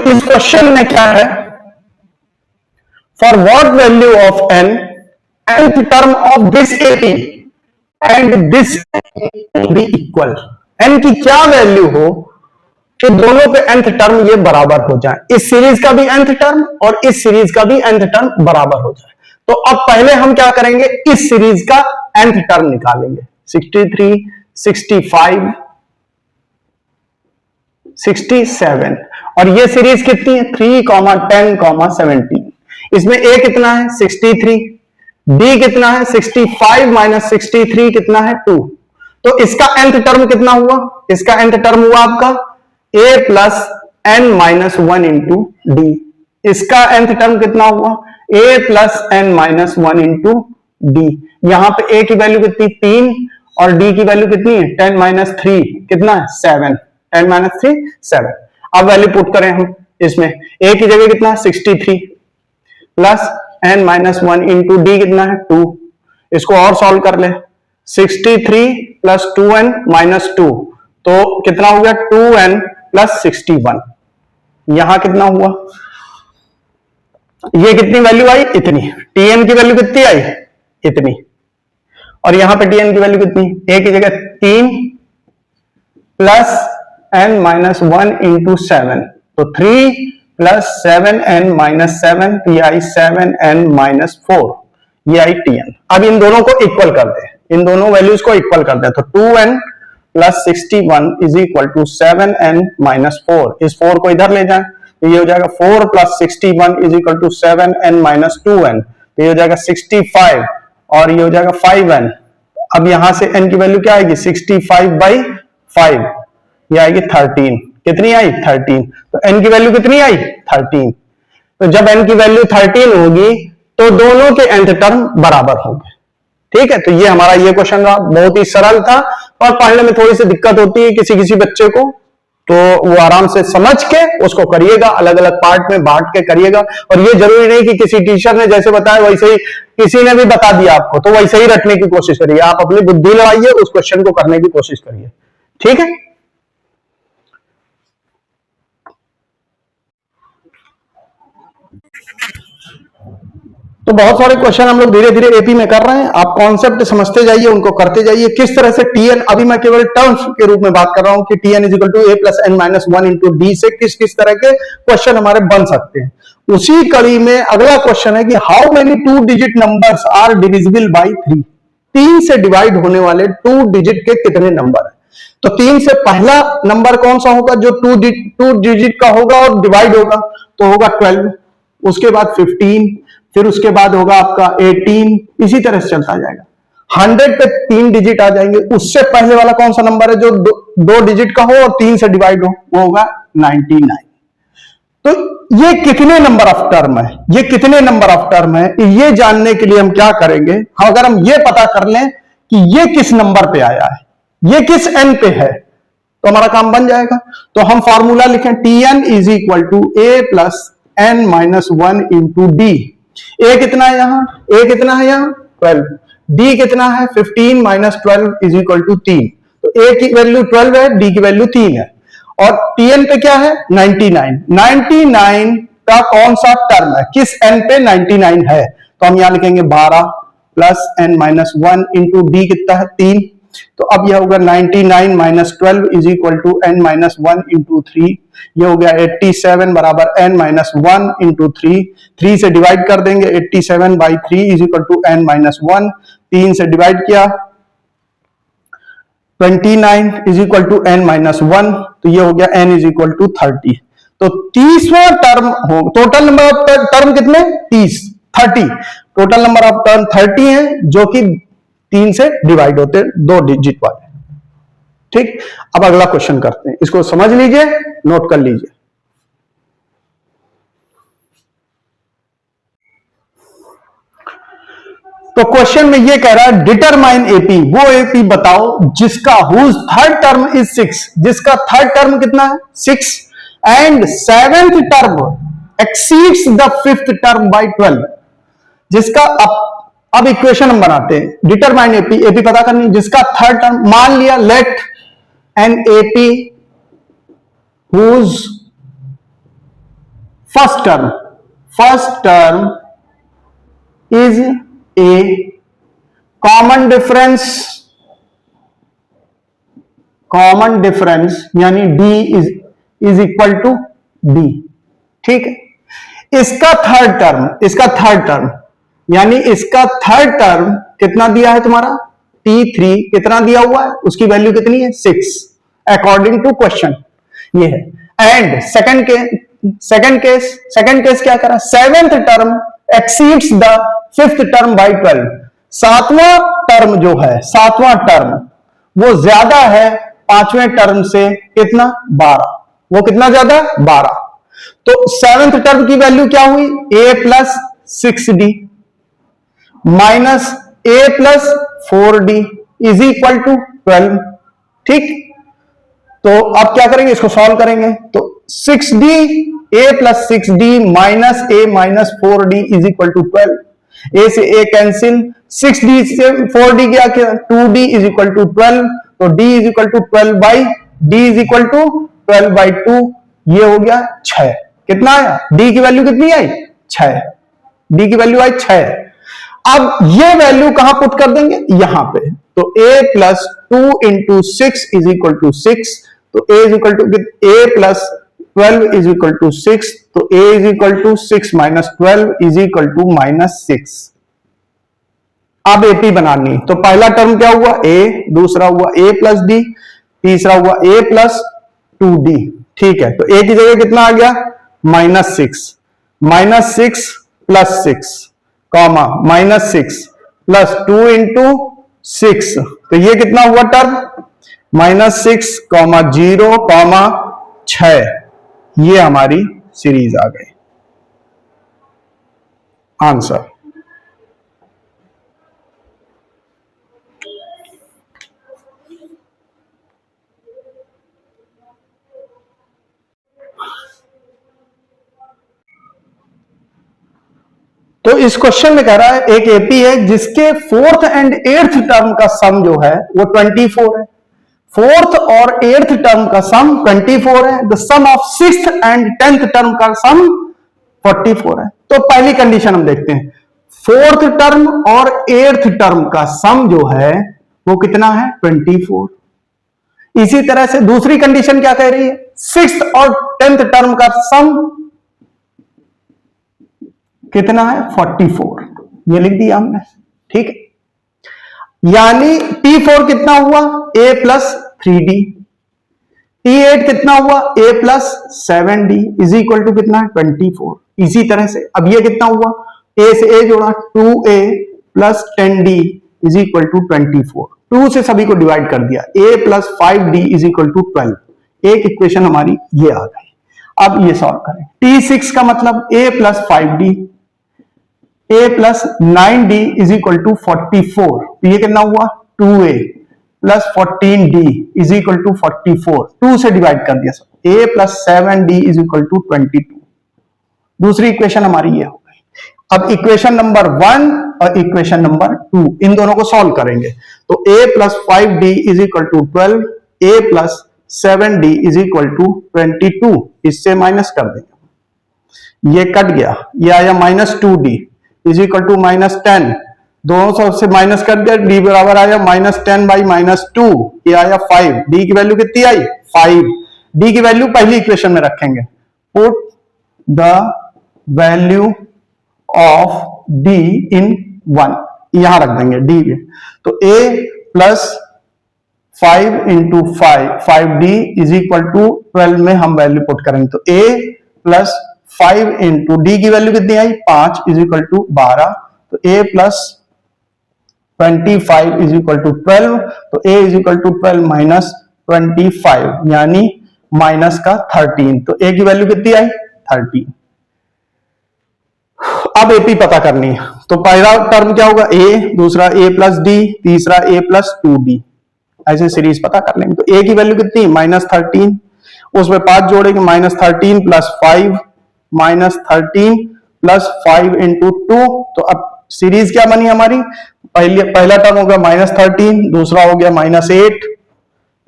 इस क्वेश्चन में क्या है, for what value of n nth term of this AP and this be equal, n की क्या वैल्यू हो कि दोनों पे nth टर्म ये बराबर हो जाए, इस सीरीज का भी nth टर्म और इस सीरीज का भी nth टर्म बराबर हो जाए। तो अब पहले हम क्या करेंगे, इस सीरीज का nth टर्म निकालेंगे। 63, 65, 67 और ये सीरीज कितनी है 3, 10, 17। इसमें a कितना है 63, b कितना है 65 माइनस 63 कितना है 2। तो इसका nth टर्म कितना हुआ, इसका nth टर्म हुआ आपका a plus n minus 1 into D. इसका nth टर्म कितना हुआ a plus n minus 1 into D. यहां पे a की वैल्यू कितनी 3 और d की वैल्यू कितनी है 10 माइनस 3 कितना है 7, 10 माइनस 3 7। अब वैल्यू पुट करें हम इसमें, a की जगह कितना 63 plus n minus 1 into d कितना है 2। इसको और सॉल्व कर ले, 63 प्लस 2n माइनस 2 तो कितना हो गया 2n प्लस 61। यहां कितना हुआ, ये कितनी वैल्यू आई इतनी, tn की वैल्यू कितनी आई इतनी, और यहां पे tn की वैल्यू कितनी, a की जगह 3 प्लस n माइनस 1 इंटू 7 तो 3 प्लस 7n माइनस 7 तो ये आई 7n माइनस 4, ये आई tn। अब इन दोनों को इक्वल कर दे, इन दोनों वैल्यूज को इक्वल कर दे, तो 2n plus 61 is equal to 7n minus 4। इस 4 को इधर ले जाए तो ये हो जाएगा 4 plus 61 is equal to 7n minus 2n, तो ये हो जाएगा 65 और ये हो जाएगा 5n। अब यहां से n की वैल्यू क्या आएगी 65 बाई 5, ये आएगी 13। कितनी आई 13, तो n की वैल्यू कितनी आई 13। तो जब n की वैल्यू 13 होगी तो दोनों के nth टर्म बराबर होंगे। ठीक है, तो ये हमारा ये क्वेश्चन रहा, बहुत ही सरल था और पढ़ने में थोड़ी सी दिक्कत होती है किसी किसी बच्चे को, तो वो आराम से समझ के उसको करिएगा, अलग अलग पार्ट में बांट के करिएगा। और ये जरूरी नहीं कि किसी टीचर ने जैसे बताया वैसे ही किसी ने भी बता दिया आपको तो वैसे ही रटने की कोशिश करिए, आप अपनी बुद्धि लगाइए, उस क्वेश्चन को करने की कोशिश करिए। ठीक है, तो बहुत सारे क्वेश्चन हम लोग धीरे धीरे एपी में कर रहे हैं, आप कॉन्सेप्ट समझते जाइए, उनको करते जाइए। किस तरह से टीएन, अभी मैं केवल टर्म्स के रूप में बात कर रहा हूं कि T n is equal to A plus N minus 1 into d से किस किस तरह के क्वेश्चन हमारे बन सकते हैं। उसी कड़ी में अगला क्वेश्चन है कि how many 2 digit numbers are divisible by 3। 3 से डिवाइड होने वाले 2 डिजिट के कितने नंबर है। तो 3 से पहला नंबर कौन सा होगा जो 2 डिजिट का होगा और डिवाइड होगा, तो होगा 12, उसके बाद 15, फिर उसके बाद होगा आपका 18, इसी तरह से चलता जाएगा। 100 पे 3 डिजिट आ जाएंगे, उससे पहले वाला कौन सा नंबर है जो 2 डिजिट का हो और 3 से डिवाइड हो, वो होगा 99। तो ये कितने नंबर ऑफ टर्म है, ये कितने नंबर ऑफ टर्म है, ये जानने के लिए हम क्या करेंगे, अगर हम ये पता कर लें कि ये किस नंबर पे आया है, ये किस एन पे है, तो हमारा काम बन जाएगा। तो हम फॉर्मूला लिखें, tn is equal to A plus N minus 1 into D. A कितना है यहाँ, ए कितना है यहाँ 12, डी कितना है 15 माइनस 12 इज इक्वल टू 3। तो ए की वैल्यू 12 है, डी की वैल्यू 3 है, और टीएन पे क्या है 99। 99 का कौन सा टर्म है, किस एन पे 99 है, तो हम यहां लिखेंगे 12 plus N minus 1 into d कितना है 3। तो अब यह होगा 99 minus 12 is equal to n minus 1 into 3, ये हो गया 87 बराबर एन माइनस 1 इंटू 3। 3 से डिवाइड कर देंगे, 87 by 3 is equal to n minus 1, 3 से डिवाइड किया 29 is equal to n minus 1, तो ये हो गया एन इज इक्वल टू 30। तो 30वां टर्म हो, टोटल नंबर ऑफ टर्म कितने 30 टोटल नंबर ऑफ टर्म 30 है जो कि 3 से डिवाइड होते हैं 2 डिजिट वाले। ठीक, अब अगला क्वेश्चन करते हैं, इसको समझ लीजिए, नोट कर लीजिए। तो क्वेश्चन में ये कह रहा है डिटरमाइन एपी, वो एपी बताओ जिसका हुज थर्ड टर्म इज 6, जिसका थर्ड टर्म कितना है 6 and seventh term exceeds the fifth term by 12, जिसका अब इक्वेशन हम बनाते हैं, डिटरमाइन एपी, एपी पता करनी, जिसका थर्ड टर्म, मान लिया let an AP whose first term is a common difference यानी d is equal to d। ठीक है। इसका थर्ड टर्म यानी इसका थर्ड टर्म कितना दिया है तुम्हारा t3 कितना दिया हुआ है, उसकी वैल्यू कितनी है 6 अकॉर्डिंग टू क्वेश्चन ये है। एंड सेकंड केस क्या करा, seventh term exceeds the fifth term by 12। सातवां टर्म वो ज्यादा है पांचवें टर्म से कितना 12, वो कितना ज्यादा 12। तो सेवेंथ टर्म की वैल्यू क्या हुई a plus 6d minus a plus 4d is equal to 12। ठीक, तो अब क्या करेंगे, इसको सॉल्व करेंगे। तो 6d a plus 6d minus a minus 4d is equal to 12। a से a कैंसिल, 6d से 4d गया, 2d इज इक्वल टू 12। तो d is equal to 12 by d is equal to 12 by 2, ये हो गया 6। कितना आया, d की वैल्यू कितनी आई 6, d की वैल्यू आई 6। अब ये वैल्यू कहां पुट कर देंगे, यहां पे। तो a plus 2 into 6 is equal to 6। तो a is equal to a plus 12 is equal to 6। तो a is equal to 6 minus 12 is equal to minus 6। अब एपी बनानी, तो पहला टर्म क्या हुआ a, दूसरा हुआ a प्लस d, तीसरा हुआ a प्लस 2d। ठीक है, तो a की जगह कितना आ गया minus 6 plus 6 comma minus 6 plus 2 into 6। तो ये कितना हुआ टर्म माइनस 6 कॉमा 0 कॉमा 6। ये हमारी सीरीज आ गई आंसर। तो इस क्वेश्चन में कह रहा है एक एपी है जिसके फोर्थ एंड एट्थ टर्म का सम जो है वो 24 है। फोर्थ और एट्थ टर्म का सम 24 है। The sum of sixth and 10th term का सम 44 है। तो पहली कंडीशन हम देखते हैं, फोर्थ टर्म और एट्थ टर्म का सम जो है वो कितना है 24। इसी तरह से दूसरी कंडीशन क्या कह रही है, सिक्स्थ और 10th टर्म का सम कितना है 44, ये लिख दिया हमने। ठीक है, यानी T4 कितना हुआ a प्लस 3d, T8 कितना हुआ a plus 7d is equal to कितना है 24। इसी तरह से अब ये कितना हुआ, a से a जोड़ा 2a plus 10d is equal to 24। 2 से सभी को डिवाइड कर दिया, a plus 5d is equal to 12। एक इक्वेशन हमारी ये आ गई। अब ये सॉल्व करें, T6 का मतलब a plus 5d, a plus 9d is equal to 44। तो ये कितना हुआ 2a plus 14d is equal to 44। 2 से डिवाइड कर दिया सब, a plus 7d is equal to 22। दूसरी इक्वेशन हमारी ये हो गई। अब इक्वेशन नंबर 1 और इक्वेशन नंबर 2 इन दोनों को सॉल्व करेंगे। तो a plus 5d is equal to 12, a plus 7d is equal to 22। इससे माइनस कर देंगे, ये कट गया, ये आया minus 2d is equal to minus 10। दोनों सब से माइनस कर दिया, d बराबर आया माइनस 10 बाई माइनस 2, ये आया 5। d की वैल्यू कितनी आई 5। d की वैल्यू पहली इक्वेशन में रखेंगे, put the value of d in 1, यहां रख देंगे d में। तो a plus 5 into 5d is equal to 12 में हम वैल्यू पुट करेंगे। तो a प्लस 5 इंटू डी की वैल्यू कितनी आई 5 इज इक्वल टू 12। तो a plus 25 is equal to 12। तो a is equal to 12 minus 25 यानी माइनस का 13। तो a की वैल्यू कितनी आई 13। अब एपी पता करनी है, तो पहला टर्म क्या होगा a, दूसरा a प्लस डी, तीसरा a प्लस 2d, ऐसे सीरीज पता कर लेंगे। तो a की वैल्यू कितनी माइनस 13, उसमें 5 जोड़ेंगे minus 13 plus 5 minus 13 plus 5 into 2। तो अब सीरीज क्या बनी हमारी, पहला टर्म हो गया माइनस 13, दूसरा हो गया माइनस 8,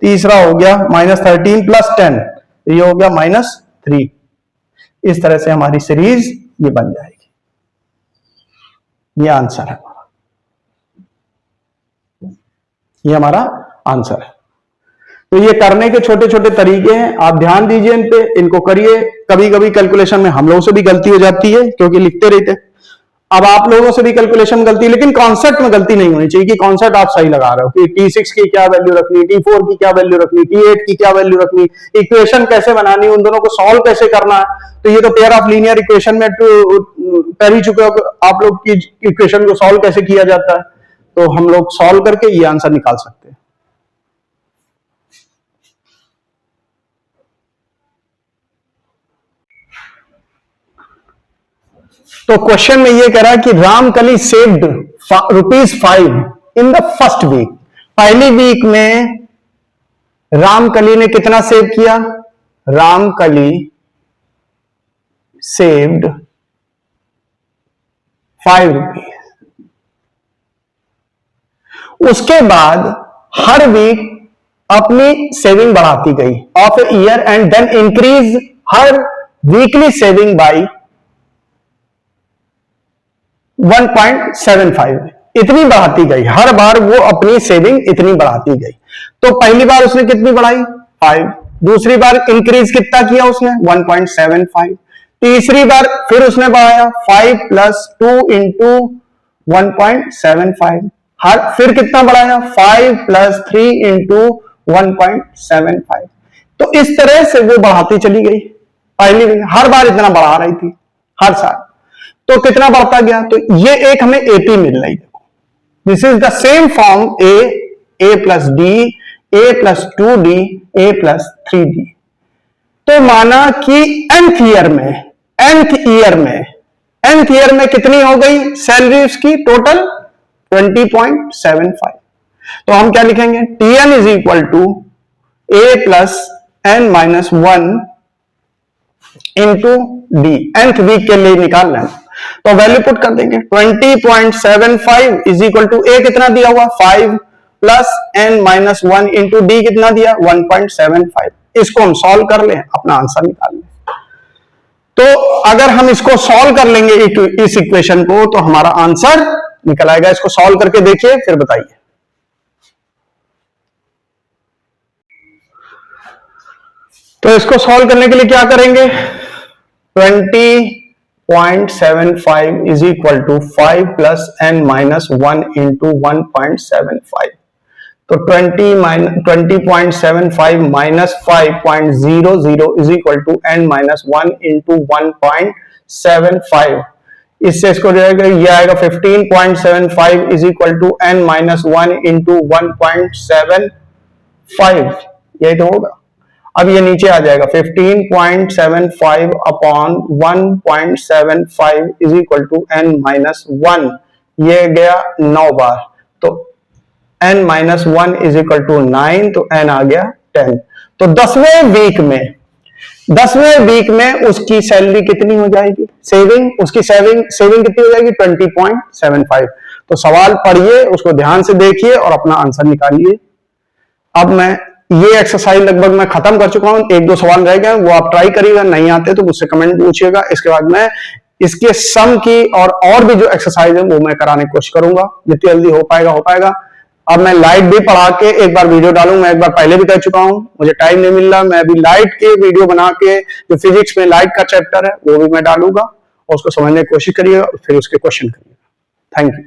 तीसरा हो गया माइनस 13 प्लस 10, ये हो गया माइनस 3। इस तरह से हमारी सीरीज ये बन जाएगी। ये आंसर है, ये हमारा आंसर है। तो ये करने के छोटे छोटे तरीके हैं, आप ध्यान दीजिए इन पे, इनको करिए। कभी कभी कैलकुलेशन में हम लोगों से भी गलती हो जाती है क्योंकि लिखते रहते हैं। अब आप लोगों से भी कैलकुलेशन में गलती, लेकिन कॉन्सेप्ट में गलती नहीं होनी चाहिए कि कॉन्सेप्ट आप सही लगा रहे हो कि T6 की क्या वैल्यू रखनी, T4 की क्या वैल्यू रखनी, T8 की क्या वैल्यू रखनी, इक्वेशन कैसे बनानी, उन दोनों को सॉल्व कैसे करना है। तो ये तो पेयर ऑफ लीनियर इक्वेशन में कर ही चुके हो आप लोग की इक्वेशन को सॉल्व कैसे किया जाता है। तो हम लोग सॉल्व करके ये आंसर निकाल सकते हैं। तो क्वेश्चन में ये कह रहा है कि Ramkali saved ₹5 in the first week. पहली वीक में रामकली ने कितना सेव किया? रामकली सेव्ड ₹5। उसके बाद हर वीक अपनी सेविंग बढ़ाती गई of a year and then increase हर वीकली सेविंग बाई 1.75। इतनी बढ़ाती गई, हर बार वो अपनी सेविंग इतनी बढ़ाती गई। तो पहली बार उसने कितनी बढ़ाई? 5। दूसरी बार इंक्रीज कितना किया उसने? 1.75। तीसरी बार फिर उसने बढ़ाया 5 + 2 × 1.75। हर फिर कितना बढ़ाया? 5 + 3 × 1.75। तो इस तरह से वो बढ़ाती चली गई। पहली हर बार इतना बढ़ा रही थी हर साल। तो कितना बढ़ता गया? तो ये एक हमें एपी मिल रही। देखो, this is the same form a + d, a + 2d, a + 3d। तो माना कि nth ईयर में कितनी हो गई सैलरी उसकी टोटल? 20.75। तो हम क्या लिखेंगे? Tn = a + n-1 × d। nth week के लिए निकाल रहे हैं तो वैल्यू पुट कर देंगे। 20.75 = a कितना दिया हुआ? 5 + n-1 × d कितना दिया? 1.75। इसको हम सॉल्व कर लें, अपना आंसर निकाल लें। तो अगर हम इसको सॉल्व कर लेंगे इस इक्वेशन को तो हमारा आंसर निकल आएगा। इसको सॉल्व करके देखिए फिर बताइए। तो इसको सॉल्व करने के लिए क्या करेंगे? 20.75 = 5 + n-1 × 1.75। तो 20.75 - 5.00 = n-1 × 1.75। इससे इसको जाएगा, ये आएगा 15.75 = n-1 × 1.75। यही तो होगा। अब ये नीचे आ जाएगा 15.75 / 1.75 = n-1। ये गया 9 बार, तो n-1 = 9, तो n आ गया 10। तो 10वें वीक में उसकी सैलरी कितनी हो जाएगी? उसकी सेविंग कितनी हो जाएगी? 20.75। तो सवाल पढ़िए, उसको ध्यान से देखिए और अपना आंसर निकालिए। अब मैं ये एक्सरसाइज लगभग मैं खत्म कर चुका हूं, 1-2 सवाल रह गए, वो आप ट्राई करिएगा। नहीं आते तो मुझसे कमेंट पूछिएगा। इसके बाद मैं इसके सम की और भी जो एक्सरसाइज है वो मैं कराने की कोशिश करूंगा, जितनी जल्दी हो पाएगा। अब मैं लाइट भी पढ़ा के एक बार वीडियो डालूंगा। मैं एक बार पहले भी कह चुका हूं, मुझे टाइम नहीं मिल रहा। मैं अभी लाइट के वीडियो बना के जो फिजिक्स में लाइट का चैप्टर है वो भी मैं डालूंगा और उसको समझने की कोशिश करिएगा, फिर उसके क्वेश्चन करिएगा। Thank you.